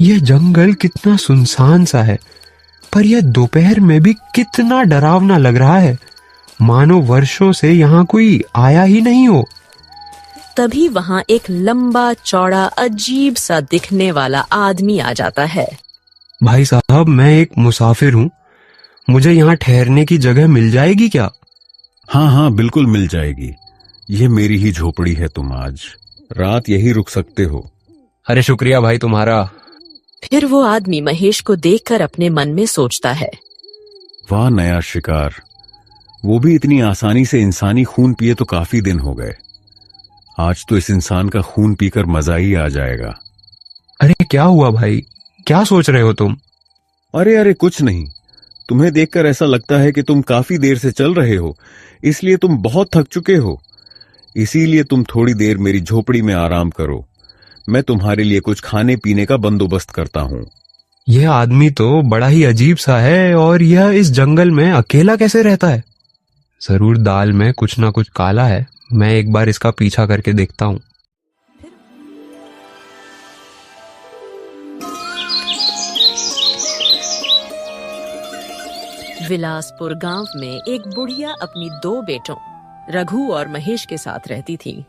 यह जंगल कितना सुनसान सा है, पर यह दोपहर में भी कितना डरावना लग रहा है, मानो वर्षों से यहाँ कोई आया ही नहीं हो। तभी वहाँ एक लंबा चौड़ा अजीब सा दिखने वाला आदमी आ जाता है। भाई साहब, मैं एक मुसाफिर हूँ, मुझे यहाँ ठहरने की जगह मिल जाएगी क्या? हाँ हाँ, बिल्कुल मिल जाएगी। ये मेरी ही झोपड़ी है, तुम आज रात यही रुक सकते हो। अरे शुक्रिया भाई तुम्हारा। फिर वो आदमी महेश को देखकर अपने मन में सोचता है, वाह नया शिकार, वो भी इतनी आसानी से इंसानी खून पिए तो काफी दिन हो गए। आज तो इस इंसान का खून पीकर मजा ही आ जाएगा। अरे क्या हुआ भाई, क्या सोच रहे हो तुम? अरे अरे कुछ नहीं, तुम्हें देखकर ऐसा लगता है कि तुम काफी देर से चल रहे हो, इसलिए तुम बहुत थक चुके हो। इसीलिए तुम थोड़ी देर मेरी झोपड़ी में आराम करो, मैं तुम्हारे लिए कुछ खाने पीने का बंदोबस्त करता हूँ। यह आदमी तो बड़ा ही अजीब सा है, और यह इस जंगल में अकेला कैसे रहता है? जरूर दाल में कुछ ना कुछ काला है, मैं एक बार इसका पीछा करके देखता हूँ। विलासपुर गांव में एक बुढ़िया अपनी 2 बेटों रघु और महेश के साथ रहती थी।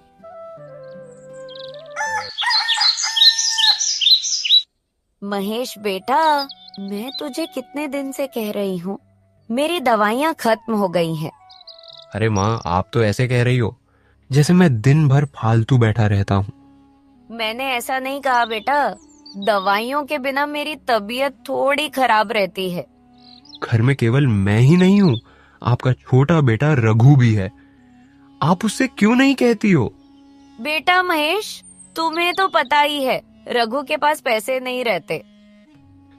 महेश बेटा, मैं तुझे कितने दिन से कह रही हूँ, मेरी दवाइयाँ खत्म हो गई हैं। अरे माँ, आप तो ऐसे कह रही हो जैसे मैं दिन भर फालतू बैठा रहता हूँ। मैंने ऐसा नहीं कहा बेटा, दवाइयों के बिना मेरी तबीयत थोड़ी खराब रहती है। घर में केवल मैं ही नहीं हूँ, आपका छोटा बेटा रघु भी है, आप उससे क्यों नहीं कहती हो? बेटा महेश, तुम्हें तो पता ही है रघु के पास पैसे नहीं रहते।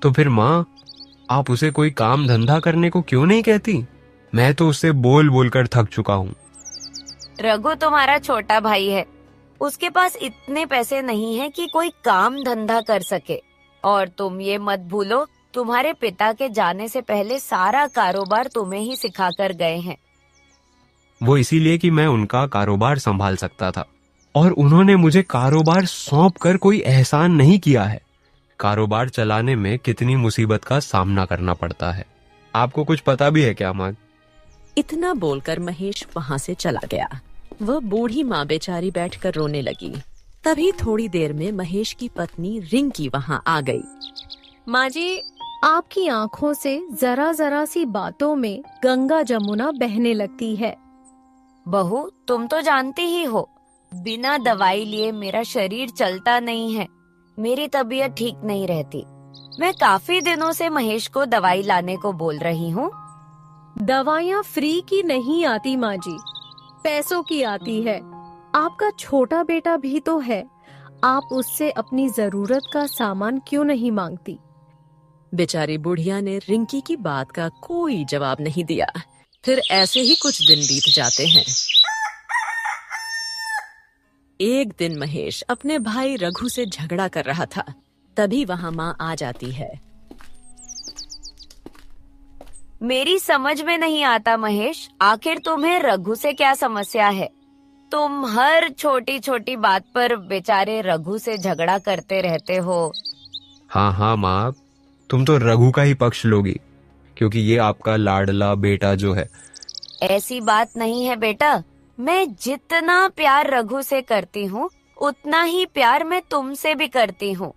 तो फिर माँ, आप उसे कोई काम धंधा करने को क्यों नहीं कहती? मैं तो उससे बोल बोल कर थक चुका हूँ। रघु तुम्हारा छोटा भाई है, उसके पास इतने पैसे नहीं है कि कोई काम धंधा कर सके। और तुम ये मत भूलो, तुम्हारे पिता के जाने से पहले सारा कारोबार तुम्हें ही सिखा कर गए हैं। वो इसीलिए कि मैं उनका कारोबार संभाल सकता था, और उन्होंने मुझे कारोबार सौंप कर कोई एहसान नहीं किया है। कारोबार चलाने में कितनी मुसीबत का सामना करना पड़ता है, आपको कुछ पता भी है क्या माँ? इतना बोलकर महेश वहाँ से चला गया। वह बूढ़ी माँ बेचारी बैठकर रोने लगी। तभी थोड़ी देर में महेश की पत्नी रिंकी वहाँ आ गई। माँ जी, आपकी आँखों से जरा जरा सी बातों में गंगा जमुना बहने लगती है। बहू, तुम तो जानती ही हो, बिना दवाई लिए मेरा शरीर चलता नहीं है, मेरी तबीयत ठीक नहीं रहती। मैं काफी दिनों से महेश को दवाई लाने को बोल रही हूँ। दवाइयाँ फ्री की नहीं आती माँ जी, पैसों की आती है। आपका छोटा बेटा भी तो है, आप उससे अपनी जरूरत का सामान क्यों नहीं मांगती? बेचारी बुढ़िया ने रिंकी की बात का कोई जवाब नहीं दिया। फिर ऐसे ही कुछ दिन बीत जाते हैं। एक दिन महेश अपने भाई रघु से झगड़ा कर रहा था। तभी वहाँ माँ आ जाती है। मेरी समझ में नहीं आता महेश, आखिर तुम्हें रघु से क्या समस्या है? तुम हर छोटी छोटी बात पर बेचारे रघु से झगड़ा करते रहते हो। हाँ हाँ माँ, तुम तो रघु का ही पक्ष लोगी, क्योंकि ये आपका लाडला बेटा जो है। ऐसी बात नहीं है बेटा, मैं जितना प्यार रघु से करती हूँ उतना ही प्यार मैं तुमसे भी करती हूँ।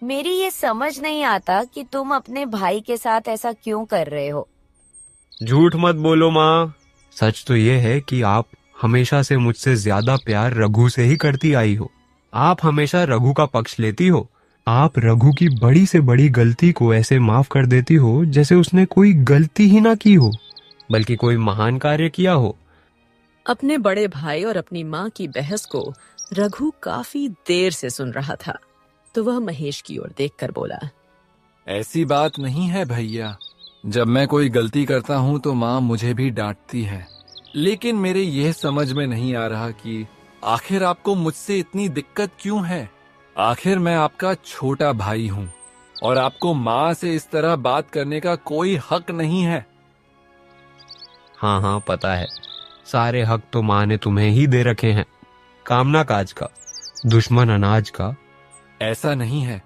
मेरी ये समझ नहीं आता कि तुम अपने भाई के साथ ऐसा क्यों कर रहे हो। झूठ मत बोलो माँ, सच तो ये है कि आप हमेशा से मुझसे ज्यादा प्यार रघु से ही करती आई हो। आप हमेशा रघु का पक्ष लेती हो। आप रघु की बड़ी से बड़ी गलती को ऐसे माफ कर देती हो जैसे उसने कोई गलती ही ना की हो, बल्कि कोई महान कार्य किया हो। अपने बड़े भाई और अपनी माँ की बहस को रघु काफी देर से सुन रहा था, तो वह महेश की ओर देखकर बोला, ऐसी बात नहीं है भैया, जब मैं कोई गलती करता हूँ तो माँ मुझे भी डांटती है। लेकिन मेरे यह समझ में नहीं आ रहा कि आखिर आपको मुझसे इतनी दिक्कत क्यों है। आखिर मैं आपका छोटा भाई हूँ और आपको माँ से इस तरह बात करने का कोई हक नहीं है। हाँ हाँ पता है, सारे हक तो माँ ने तुम्हें ही दे रखे हैं, कामना काज का, दुश्मन अनाज का। ऐसा नहीं है,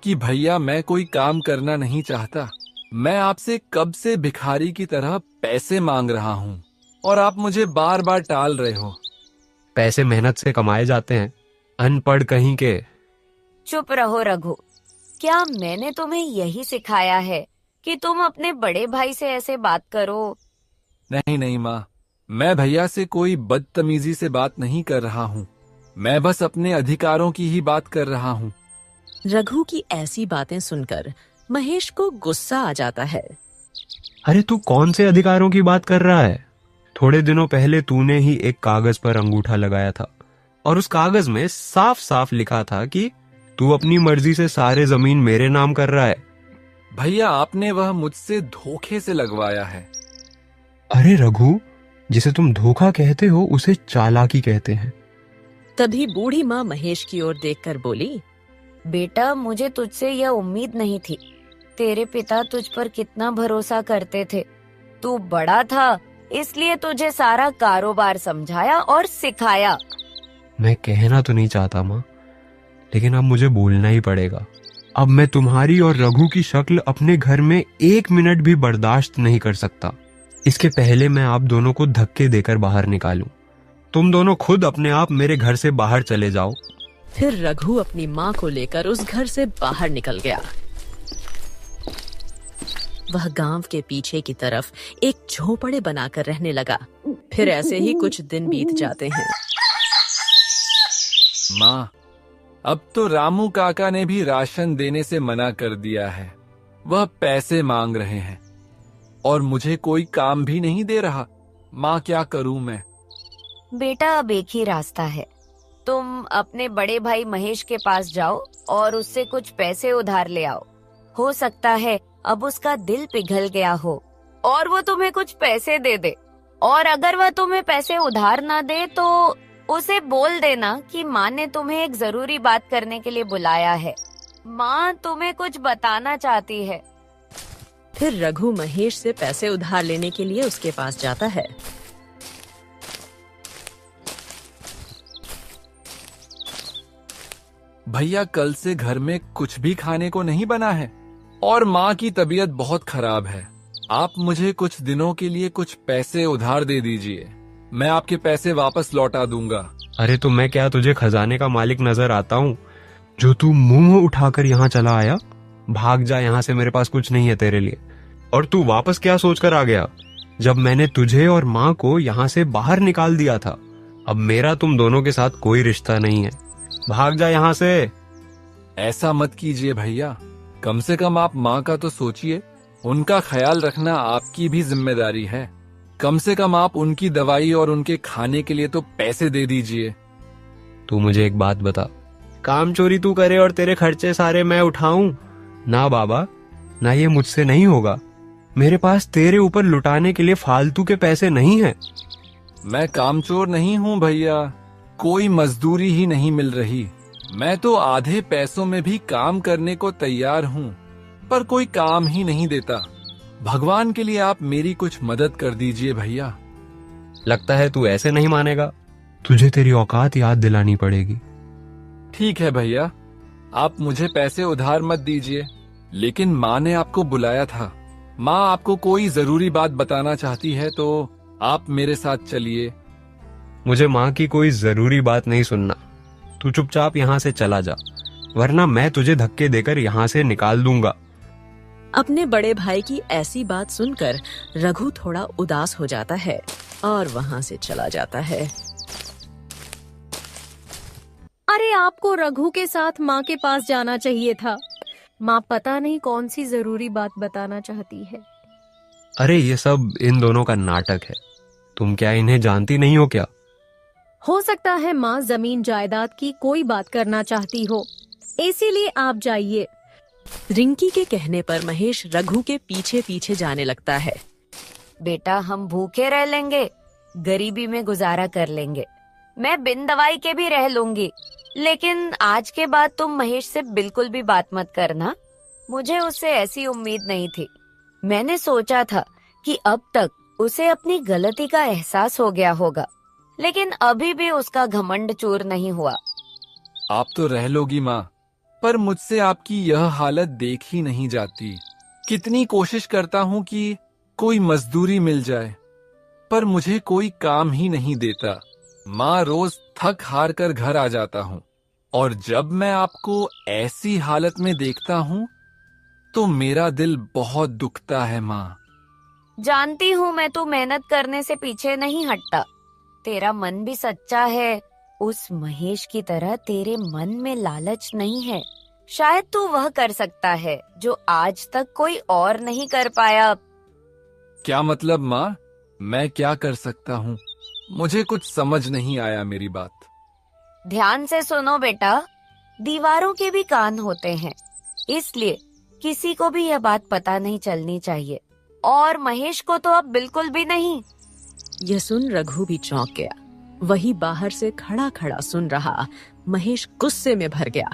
कि भैया मैं कोई काम करना नहीं चाहता। मैं आपसे कब से भिखारी की तरह पैसे मांग रहा हूँ और आप मुझे बार बार टाल रहे हो। पैसे मेहनत से कमाए जाते हैं, अनपढ़ कहीं के। चुप रहो रघु। क्या मैंने तुम्हें यही सिखाया है कि तुम अपने बड़े भाई से ऐसे बात करो? नहीं नहीं माँ, मैं भैया से कोई बदतमीजी से बात नहीं कर रहा हूँ। मैं बस अपने अधिकारों की ही बात कर रहा हूँ। रघु की ऐसी बातें सुनकर महेश को गुस्सा आ जाता है। अरे तू कौन से अधिकारों की बात कर रहा है? थोड़े दिनों पहले तूने ही एक कागज पर अंगूठा लगाया था और उस कागज में साफ साफ लिखा था कि तू अपनी मर्जी से सारे जमीन मेरे नाम कर रहा है। भैया आपने वह मुझसे धोखे से लगवाया है। अरे रघु, जिसे तुम धोखा कहते हो उसे चालाकी कहते हैं। तभी बूढ़ी माँ महेश की ओर देखकर बोली, बेटा, मुझे तुझसे यह उम्मीद नहीं थी। तेरे पिता तुझ पर कितना भरोसा करते थे। तू बड़ा था, इसलिए तुझे सारा कारोबार समझाया और सिखाया। मैं कहना तो नहीं चाहता माँ, लेकिन अब मुझे बोलना ही पड़ेगा। अब मैं तुम्हारी और रघु की शक्ल अपने घर में 1 मिनट भी बर्दाश्त नहीं कर सकता। इसके पहले मैं आप दोनों को धक्के देकर बाहर निकालूं। तुम दोनों खुद अपने आप मेरे घर से बाहर चले जाओ। फिर रघु अपनी माँ को लेकर उस घर से बाहर निकल गया। वह गांव के पीछे की तरफ एक झोपड़े बनाकर रहने लगा। फिर ऐसे ही कुछ दिन बीत जाते हैं। माँ, अब तो रामू काका ने भी राशन देने से मना कर दिया है। वह पैसे मांग रहे हैं और मुझे कोई काम भी नहीं दे रहा। माँ, क्या करूं मैं? बेटा, अब एक ही रास्ता है। तुम अपने बड़े भाई महेश के पास जाओ और उससे कुछ पैसे उधार ले आओ। हो सकता है अब उसका दिल पिघल गया हो और वो तुम्हें कुछ पैसे दे दे। और अगर वह तुम्हें पैसे उधार ना दे तो उसे बोल देना कि माँ ने तुम्हें एक जरूरी बात करने के लिए बुलाया है। माँ तुम्हें कुछ बताना चाहती है। फिर रघु महेश से पैसे उधार लेने के लिए उसके पास जाता है। भैया, कल से घर में कुछ भी खाने को नहीं बना है और माँ की तबीयत बहुत खराब है। आप मुझे कुछ दिनों के लिए कुछ पैसे उधार दे दीजिए। मैं आपके पैसे वापस लौटा दूंगा। अरे तो मैं क्या तुझे खजाने का मालिक नजर आता हूँ जो तू मुंह उठाकर यहाँ चला आया? भाग जा यहाँ से, मेरे पास कुछ नहीं है तेरे लिए। और तू वापस क्या सोचकर आ गया जब मैंने तुझे और माँ को यहाँ से बाहर निकाल दिया था? अब मेरा तुम दोनों के साथ कोई रिश्ता नहीं है। भाग जा यहाँ से। ऐसा मत कीजिए भैया, कम से कम आप माँ का तो सोचिए। उनका ख्याल रखना आपकी भी जिम्मेदारी है। कम से कम आप उनकी दवाई और उनके खाने के लिए तो पैसे दे दीजिए। तू मुझे एक बात बता, काम चोरी तू करे और तेरे खर्चे सारे मैं उठाऊं? ना बाबा, ना, ये मुझसे नहीं होगा। मेरे पास तेरे ऊपर लुटाने के लिए फालतू के पैसे नहीं है। मैं कामचोर नहीं हूँ भैया, कोई मजदूरी ही नहीं मिल रही। मैं तो आधे पैसों में भी काम करने को तैयार हूँ, पर कोई काम ही नहीं देता। भगवान के लिए आप मेरी कुछ मदद कर दीजिए भैया। लगता है तू ऐसे नहीं मानेगा, तुझे तेरी औकात याद दिलानी पड़ेगी। ठीक है भैया, आप मुझे पैसे उधार मत दीजिए, लेकिन माँ ने आपको बुलाया था। माँ आपको कोई जरूरी बात बताना चाहती है तो आप मेरे साथ चलिए। मुझे माँ की कोई जरूरी बात नहीं सुनना। तू चुपचाप यहाँ से चला जा, वरना मैं तुझे धक्के देकर यहाँ से निकाल दूंगा। अपने बड़े भाई की ऐसी बात सुनकर रघु थोड़ा उदास हो जाता है और वहाँ से चला जाता है। अरे आपको रघु के साथ माँ के पास जाना चाहिए था। माँ पता नहीं कौन सी जरूरी बात बताना चाहती है। अरे ये सब इन दोनों का नाटक है। तुम क्या इन्हें जानती नहीं हो क्या? हो सकता है माँ जमीन जायदाद की कोई बात करना चाहती हो, इसीलिए आप जाइए। रिंकी के कहने पर महेश रघु के पीछे पीछे जाने लगता है। बेटा, हम भूखे रह लेंगे, गरीबी में गुजारा कर लेंगे। मैं बिन दवाई के भी रह लूंगी, लेकिन आज के बाद तुम महेश से बिल्कुल भी बात मत करना। मुझे उससे ऐसी उम्मीद नहीं थी। मैंने सोचा था कि अब तक उसे अपनी गलती का एहसास हो गया होगा, लेकिन अभी भी उसका घमंड चूर नहीं हुआ। आप तो रह लोगी माँ, पर मुझसे आपकी यह हालत देखी नहीं जाती। कितनी कोशिश करता हूँ कि कोई मजदूरी मिल जाए, पर मुझे कोई काम ही नहीं देता। माँ, रोज थक हार कर घर आ जाता हूँ, और जब मैं आपको ऐसी हालत में देखता हूँ तो मेरा दिल बहुत दुखता है माँ। जानती हूँ मैं, तू मेहनत करने से पीछे नहीं हटता। तेरा मन भी सच्चा है। उस महेश की तरह तेरे मन में लालच नहीं है। शायद तू वह कर सकता है जो आज तक कोई और नहीं कर पाया। क्या मतलब माँ? मैं क्या कर सकता हूँ? मुझे कुछ समझ नहीं आया मेरी बात। ध्यान से सुनो बेटा, दीवारों के भी कान होते हैं, इसलिए किसी को भी यह बात पता नहीं चलनी चाहिए, और महेश को तो अब बिल्कुल भी नहीं। यह सुन रघु भी चौंक गया। वही बाहर से खड़ा खड़ा सुन रहा महेश गुस्से में भर गया।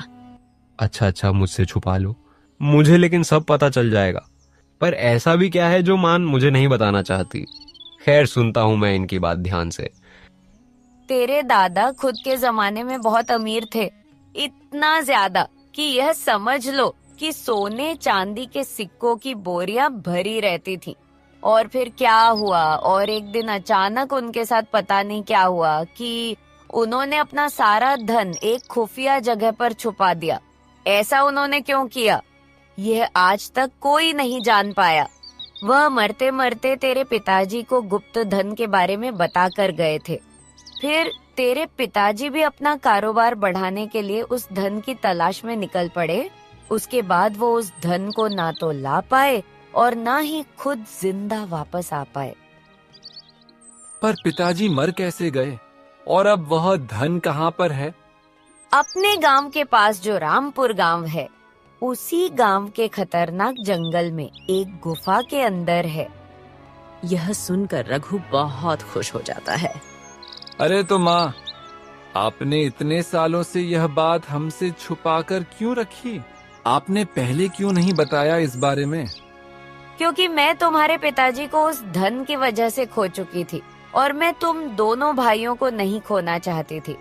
अच्छा, मुझसे छुपा लो, मुझे लेकिन सब पता चल जाएगा। पर ऐसा भी क्या है जो मान मुझे नहीं बताना चाहती? खैर, सुनता हूँ मैं इनकी बात ध्यान से। तेरे दादा खुद के जमाने में बहुत अमीर थे, इतना ज्यादा कि यह समझ लो कि सोने चांदी के सिक्कों की बोरियां भरी रहती थी। और फिर क्या हुआ, और एक दिन अचानक उनके साथ पता नहीं क्या हुआ कि उन्होंने अपना सारा धन एक खुफिया जगह पर छुपा दिया। ऐसा उन्होंने क्यों किया, यह आज तक कोई नहीं जान पाया। वह मरते मरते तेरे पिताजी को गुप्त धन के बारे में बता कर गए थे। फिर तेरे पिताजी भी अपना कारोबार बढ़ाने के लिए उस धन की तलाश में निकल पड़े। उसके बाद वो उस धन को ना तो ला पाए और ना ही खुद जिंदा वापस आ पाए। पर पिताजी मर कैसे गए, और अब वह धन कहाँ पर है? अपने गांव के पास जो रामपुर गांव है, उसी गांव के खतरनाक जंगल में एक गुफा के अंदर है। यह सुनकर रघु बहुत खुश हो जाता है। अरे तो माँ, आपने इतने सालों से यह बात हमसे छुपाकर क्यों रखी? आपने पहले क्यों नहीं बताया इस बारे में? क्योंकि मैं तुम्हारे पिताजी को उस धन की वजह से खो चुकी थी, और मैं तुम दोनों भाइयों को नहीं खोना चाहती थी।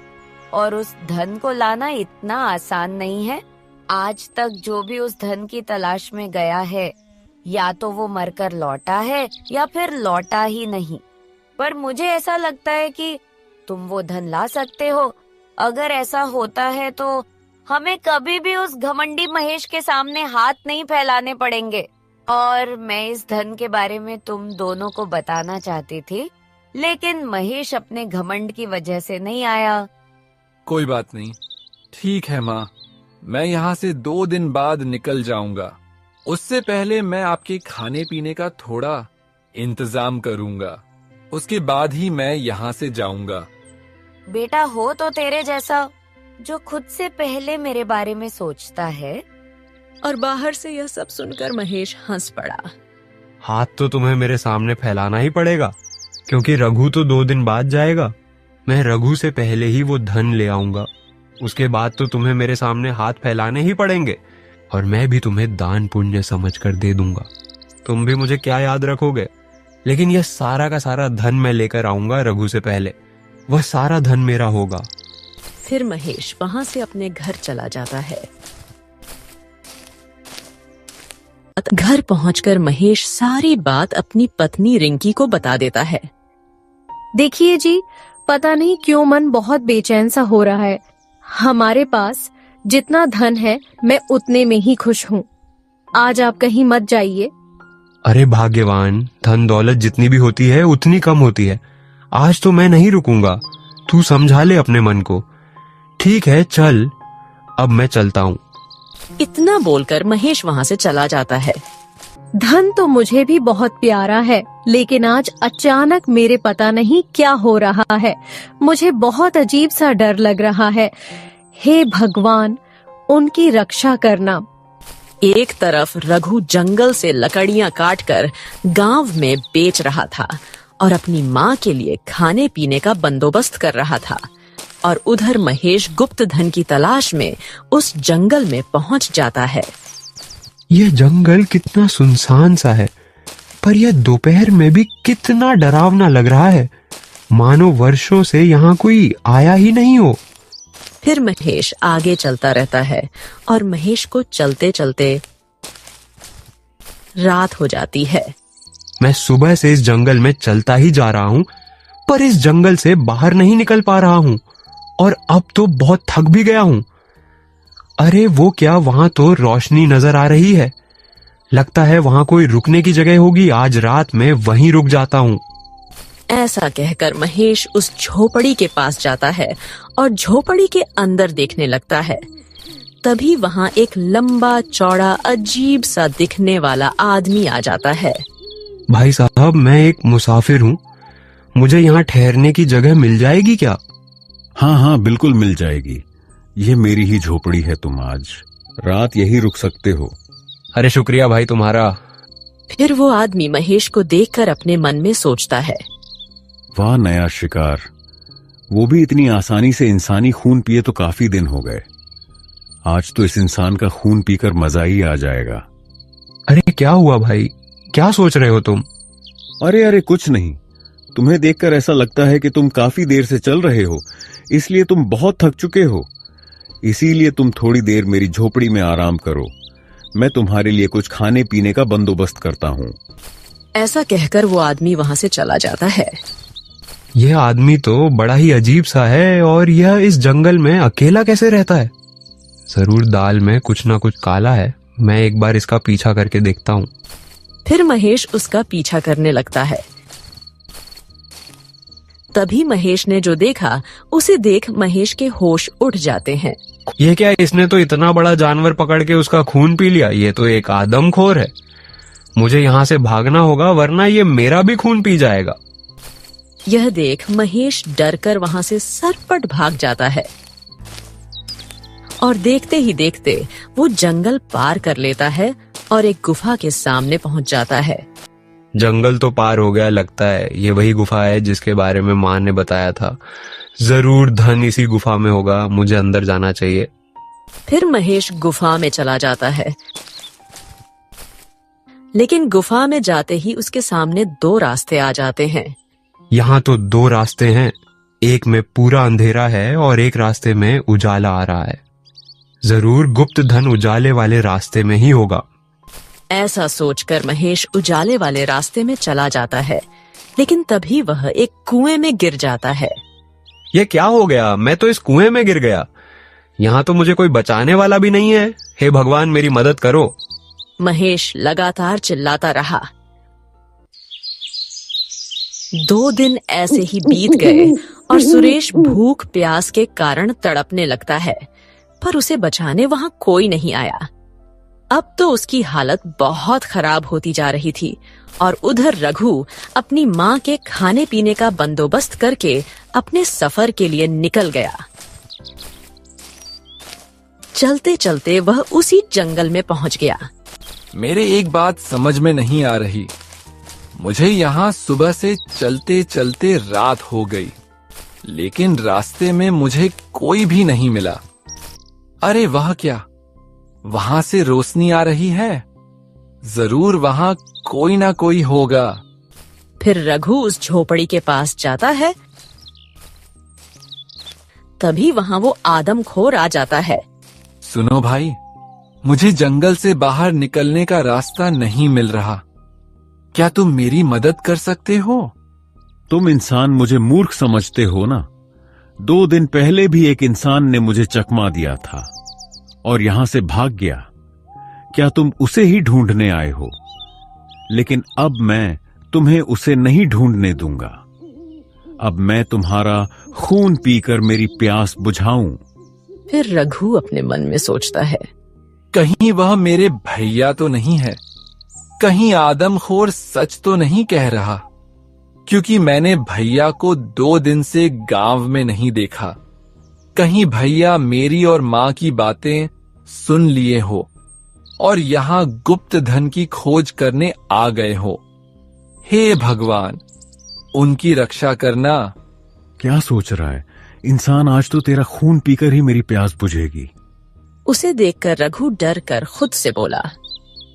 और उस धन को लाना इतना आसान नहीं है। आज तक जो भी उस धन की तलाश में गया है, या तो वो मरकर लौटा है या फिर लौटा ही नहीं। पर मुझे ऐसा लगता है कि तुम वो धन ला सकते हो। अगर ऐसा होता है तो हमें कभी भी उस घमंडी महेश के सामने हाथ नहीं फैलाने पड़ेंगे। और मैं इस धन के बारे में तुम दोनों को बताना चाहती थी, लेकिन महेश अपने घमंड की वजह से नहीं आया। कोई बात नहीं, ठीक है माँ, मैं यहाँ से 2 दिन बाद निकल जाऊंगा। उससे पहले मैं आपके खाने पीने का थोड़ा इंतजाम करूंगा। उसके बाद ही मैं यहाँ से जाऊंगा। बेटा हो तो तेरे जैसा, जो खुद से पहले मेरे बारे में सोचता है। और बाहर से यह सब सुनकर महेश हंस पड़ा। हाथ तो तुम्हें मेरे सामने फैलाना ही पड़ेगा, क्योंकि रघु तो 2 दिन बाद जाएगा। मैं रघु से पहले ही वो धन ले आऊंगा। उसके बाद तो तुम्हें मेरे सामने हाथ फैलाने ही पड़ेंगे, और मैं भी तुम्हें दान पुण्य समझकर दे दूंगा। तुम भी मुझे क्या याद रखोगे? लेकिन यह सारा का सारा धन मैं लेकर आऊंगा रघु से पहले। वह सारा धन मेरा होगा। फिर महेश वहां से अपने घर चला जाता है। घर पहुंचकर महेश सारी बात अपनी पत्नी रिंकी को बता देता है। देखिए जी, पता नहीं क्यों मन बहुत बेचैन सा हो रहा है। हमारे पास जितना धन है, मैं उतने में ही खुश हूँ। आज आप कहीं मत जाइए। अरे भाग्यवान, धन दौलत जितनी भी होती है उतनी कम होती है। आज तो मैं नहीं रुकूंगा। तू समझा ले अपने मन को। ठीक है, चल, अब मैं चलता हूँ। इतना बोलकर महेश वहां से चला जाता है। धन तो मुझे भी बहुत प्यारा है, लेकिन आज अचानक मेरे पता नहीं क्या हो रहा है। मुझे बहुत अजीब सा डर लग रहा है। हे भगवान, उनकी रक्षा करना। एक तरफ रघु जंगल से लकड़ियां काटकर गांव में बेच रहा था और अपनी माँ के लिए खाने पीने का बंदोबस्त कर रहा था, और उधर महेश गुप्त धन की तलाश में उस जंगल में पहुंच जाता है। यह जंगल कितना सुनसान सा है, पर यह दोपहर में भी कितना डरावना लग रहा है, मानो वर्षों से यहाँ कोई आया ही नहीं हो। फिर महेश आगे चलता रहता है और महेश को चलते चलते रात हो जाती है। मैं सुबह से इस जंगल में चलता ही जा रहा हूँ, पर इस जंगल से बाहर नहीं निकल पा रहा हूँ और अब तो बहुत थक भी गया हूँ। अरे वो क्या, वहां तो रोशनी नजर आ रही है। लगता है वहां कोई रुकने की जगह होगी। आज रात में वहीं रुक जाता हूँ। ऐसा कहकर महेश उस झोपड़ी के पास जाता है और झोपड़ी के अंदर देखने लगता है। तभी वहां एक लंबा चौड़ा अजीब सा दिखने वाला आदमी आ जाता है। भाई साहब, मैं एक मुसाफिर हूँ, मुझे यहाँ ठहरने की जगह मिल जाएगी क्या? हाँ हाँ, बिल्कुल मिल जाएगी। ये मेरी ही झोपड़ी है, तुम आज रात यही रुक सकते हो। अरे शुक्रिया भाई तुम्हारा। फिर वो आदमी महेश को देखकर अपने मन में सोचता है, वाह नया शिकार, वो भी इतनी आसानी से इंसानी खून पिए तो काफी दिन हो गए। आज तो इस इंसान का खून पीकर मजा ही आ जाएगा। अरे क्या हुआ भाई, क्या सोच रहे हो तुम? अरे अरे कुछ नहीं, तुम्हें देखकर ऐसा लगता है कि तुम काफी देर से चल रहे हो, इसलिए तुम बहुत थक चुके हो। इसीलिए तुम थोड़ी देर मेरी झोपड़ी में आराम करो, मैं तुम्हारे लिए कुछ खाने पीने का बंदोबस्त करता हूँ। ऐसा कहकर वो आदमी वहां से चला जाता है। यह आदमी तो बड़ा ही अजीब सा है, और यह इस जंगल में अकेला कैसे रहता है? जरूर दाल में कुछ ना कुछ काला है। मैं एक बार इसका पीछा करके देखता हूँ। फिर महेश उसका पीछा करने लगता है। तभी महेश ने जो देखा उसे देख महेश के होश उड़ जाते हैं। ये क्या, इसने तो इतना बड़ा जानवर पकड़ के उसका खून पी लिया। ये तो एक आदमखोर है। मुझे यहाँ से भागना होगा, वरना ये मेरा भी खून पी जाएगा। यह देख महेश डरकर वहां से सरपट भाग जाता है और देखते ही देखते वो जंगल पार कर लेता है और एक गुफा के सामने पहुंच जाता है। जंगल तो पार हो गया लगता है। ये वही गुफा है जिसके बारे में माँ ने बताया था। जरूर धन इसी गुफा में होगा, मुझे अंदर जाना चाहिए। फिर महेश गुफा में चला जाता है, लेकिन गुफा में जाते ही उसके सामने दो रास्ते आ जाते हैं। यहाँ तो दो रास्ते हैं, एक में पूरा अंधेरा है और एक रास्ते में उजाला आ रहा है। जरूर गुप्त धन उजाले वाले रास्ते में ही होगा। ऐसा सोचकर महेश उजाले वाले रास्ते में चला जाता है, लेकिन तभी वह एक कुएं में गिर जाता है। ये क्या हो गया, मैं तो इस कुएं में गिर गया। यहाँ तो मुझे कोई बचाने वाला भी नहीं है। हे भगवान, मेरी मदद करो। महेश लगातार चिल्लाता रहा। 2 दिन ऐसे ही बीत गए और सुरेश भूख प्यास के कारण तड़पने लगता है, पर उसे बचाने वहां कोई नहीं आया। अब तो उसकी हालत बहुत खराब होती जा रही थी और उधर रघु अपनी माँ के खाने पीने का बंदोबस्त करके अपने सफर के लिए निकल गया। चलते चलते वह उसी जंगल में पहुंच गया। मेरे एक बात समझ में नहीं आ रही। मुझे यहाँ सुबह से चलते चलते रात हो गई, लेकिन रास्ते में मुझे कोई भी नहीं मिला। अरे वह क्या, वहां से रोशनी आ रही है। जरूर वहां कोई ना कोई होगा। फिर रघु उस झोपड़ी के पास जाता है। तभी वहां वो आदमखोर आ जाता है। सुनो भाई, मुझे जंगल से बाहर निकलने का रास्ता नहीं मिल रहा। क्या तुम मेरी मदद कर सकते हो? तुम इंसान मुझे मूर्ख समझते हो ना। 2 दिन पहले भी एक इंसान ने मुझे चकमा दिया था और यहां से भाग गया। क्या तुम उसे ही ढूंढने आए हो? लेकिन अब मैं तुम्हें उसे नहीं ढूंढने दूंगा। अब मैं तुम्हारा खून पीकर मेरी प्यास बुझाऊं। फिर रघु अपने मन में सोचता है, कहीं वह मेरे भैया तो नहीं है? कहीं आदमखोर सच तो नहीं कह रहा? क्योंकि मैंने भैया को 2 दिन से गांव में नहीं देखा। कहीं भैया मेरी और माँ की बातें सुन लिए हो और यहाँ गुप्त धन की खोज करने आ गए हो। हे भगवान, उनकी रक्षा करना। क्या सोच रहा है इंसान? आज तो तेरा खून पीकर ही मेरी प्यास बुझेगी। उसे देखकर रघु डर कर खुद से बोला,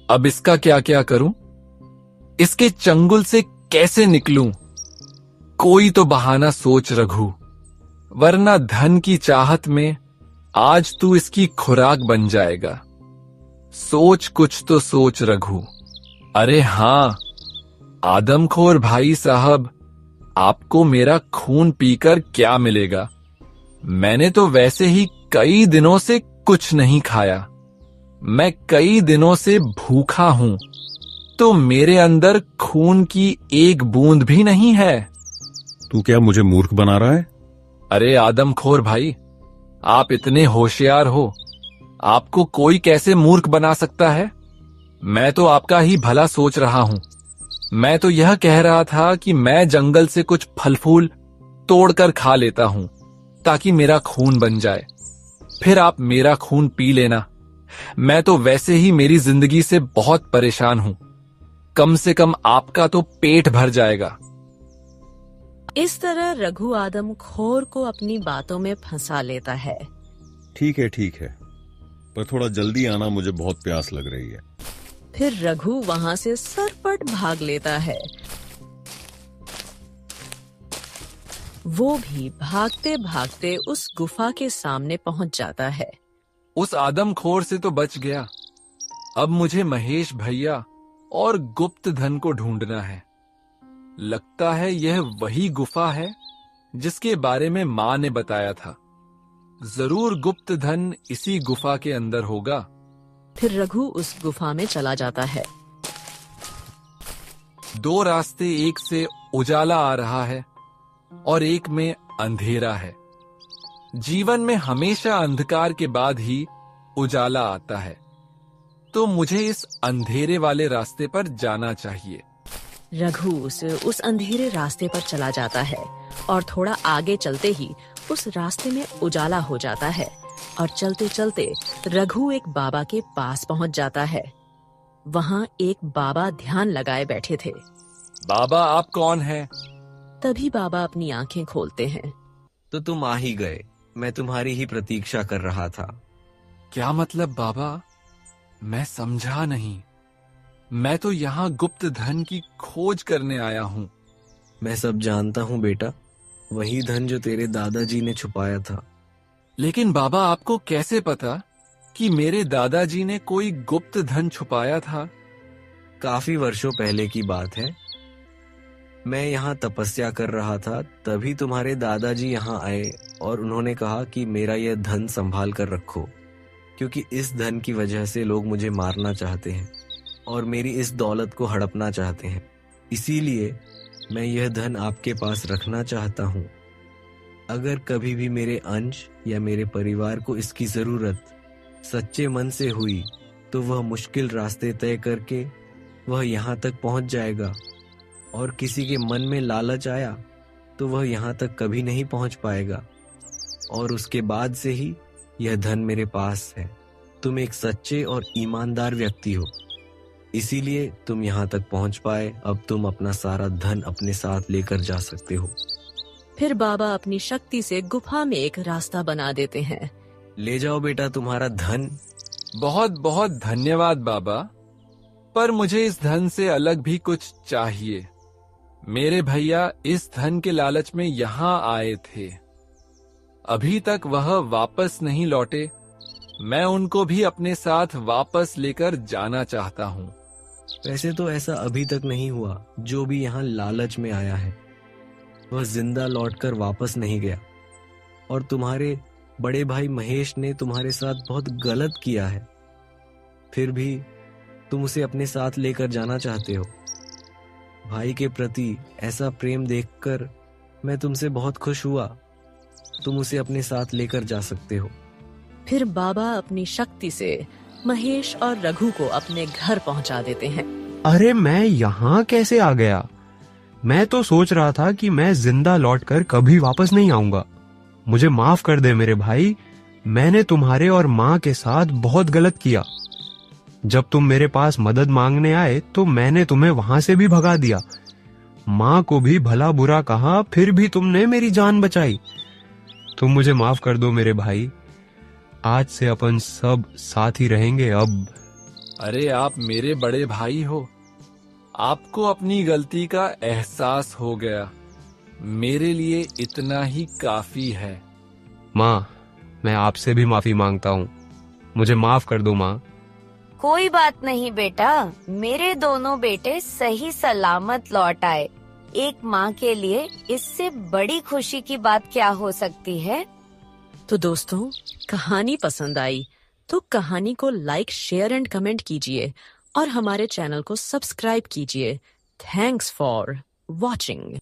अब इसका क्या क्या करूं? इसके चंगुल से कैसे निकलूं? कोई तो बहाना सोच रघु। वरना धन की चाहत में आज तू इसकी खुराक बन जाएगा। सोच कुछ तो सोच रघु। अरे हाँ आदमखोर भाई साहब, आपको मेरा खून पीकर क्या मिलेगा? मैंने तो वैसे ही कई दिनों से कुछ नहीं खाया। मैं कई दिनों से भूखा हूं, तो मेरे अंदर खून की एक बूंद भी नहीं है। तू क्या मुझे मूर्ख बना रहा है? अरे आदमखोर भाई, आप इतने होशियार हो, आपको कोई कैसे मूर्ख बना सकता है? मैं तो आपका ही भला सोच रहा हूं। मैं तो यह कह रहा था कि मैं जंगल से कुछ फल फूल तोड़कर खा लेता हूं ताकि मेरा खून बन जाए, फिर आप मेरा खून पी लेना। मैं तो वैसे ही मेरी जिंदगी से बहुत परेशान हूं, कम से कम आपका तो पेट भर जाएगा। इस तरह रघु आदमखोर को अपनी बातों में फंसा लेता है। ठीक है, पर थोड़ा जल्दी आना, मुझे बहुत प्यास लग रही है। फिर रघु वहां से सरपट भाग लेता है। वो भी भागते भागते उस गुफा के सामने पहुंच जाता है। उस आदमखोर से तो बच गया। अब मुझे महेश भैया और गुप्त धन को ढूंढना है। लगता है यह वही गुफा है जिसके बारे में मां ने बताया था। जरूर गुप्त धन इसी गुफा के अंदर होगा। फिर रघु उस गुफा में चला जाता है। दो रास्ते, एक से उजाला आ रहा है और एक में अंधेरा है। जीवन में हमेशा अंधकार के बाद ही उजाला आता है, तो मुझे इस अंधेरे वाले रास्ते पर जाना चाहिए। रघु उस अंधेरे रास्ते पर चला जाता है और थोड़ा आगे चलते ही उस रास्ते में उजाला हो जाता है और चलते चलते रघु एक बाबा के पास पहुंच जाता है। वहां एक बाबा ध्यान लगाए बैठे थे। बाबा आप कौन हैं? तभी बाबा अपनी आंखें खोलते हैं। तो तुम आ ही गए, मैं तुम्हारी ही प्रतीक्षा कर रहा था। क्या मतलब बाबा? मैं समझा नहीं। मैं तो यहाँ गुप्त धन की खोज करने आया हूँ। मैं सब जानता हूँ बेटा, वही धन जो तेरे दादाजी ने छुपाया था। लेकिन बाबा आपको कैसे पता कि मेरे दादाजी ने कोई गुप्त धन छुपाया था? काफी वर्षों पहले की बात है। मैं यहाँ तपस्या कर रहा था, तभी तुम्हारे दादाजी यहाँ आए और उन्होंने कहा कि मेरा यह धन संभाल कर रखो, क्योंकि इस धन की वजह से लोग मुझे मारना चाहते हैं और मेरी इस दौलत को हड़पना चाहते हैं। इसीलिए मैं यह धन आपके पास रखना चाहता हूँ। अगर कभी भी मेरे अंश या मेरे परिवार को इसकी जरूरत सच्चे मन से हुई, तो वह मुश्किल रास्ते तय करके वह यहाँ तक पहुँच जाएगा, और किसी के मन में लालच आया तो वह यहाँ तक कभी नहीं पहुँच पाएगा, और उसके बाद से ही यह धन मेरे पास है। तुम एक सच्चे और ईमानदार व्यक्ति हो, इसीलिए तुम यहाँ तक पहुँच पाए। अब तुम अपना सारा धन अपने साथ लेकर जा सकते हो। फिर बाबा अपनी शक्ति से गुफा में एक रास्ता बना देते हैं। ले जाओ बेटा तुम्हारा धन। बहुत बहुत धन्यवाद बाबा, पर मुझे इस धन से अलग भी कुछ चाहिए। मेरे भैया इस धन के लालच में यहाँ आए थे, अभी तक वह वापस नहीं लौटे। मैं उनको भी अपने साथ वापस लेकर जाना चाहता हूँ। वैसे तो ऐसा अभी तक नहीं हुआ। जो भी यहाँ लालच में आया है वह जिंदा लौटकर वापस नहीं गया, और तुम्हारे बड़े भाई महेश ने तुम्हारे साथ बहुत गलत किया है, फिर भी तुम उसे अपने साथ लेकर जाना चाहते हो। भाई के प्रति ऐसा प्रेम देखकर मैं तुमसे बहुत खुश हुआ। तुम उसे अपने साथ लेकर जा सकते हो। फिर बाबा अपनी शक्ति से महेश और रघु को अपने घर पहुंचा देते हैं। अरे मैं यहाँ कैसे आ गया? मैं तो सोच रहा था कि मैं जिंदा लौटकर कभी वापस नहीं आऊंगा। मुझे माफ कर दे मेरे भाई, मैंने तुम्हारे और माँ के साथ बहुत गलत किया। जब तुम मेरे पास मदद मांगने आए तो मैंने तुम्हें वहां से भी भगा दिया। माँ को भी भला बुरा कहा, फिर भी तुमने मेरी जान बचाई। तुम मुझे माफ कर दो मेरे भाई। आज से अपन सब साथ ही रहेंगे अब। अरे आप मेरे बड़े भाई हो, आपको अपनी गलती का एहसास हो गया। मेरे लिए इतना ही काफी है। माँ, मैं आपसे भी माफी मांगता हूँ। मुझे माफ कर दो माँ। कोई बात नहीं बेटा, मेरे दोनों बेटे सही सलामत लौट आए। एक माँ के लिए इससे बड़ी खुशी की बात क्या हो सकती है। तो दोस्तों, कहानी पसंद आई तो कहानी को लाइक, शेयर एंड कमेंट कीजिए और हमारे चैनल को सब्सक्राइब कीजिए। Thanks for watching.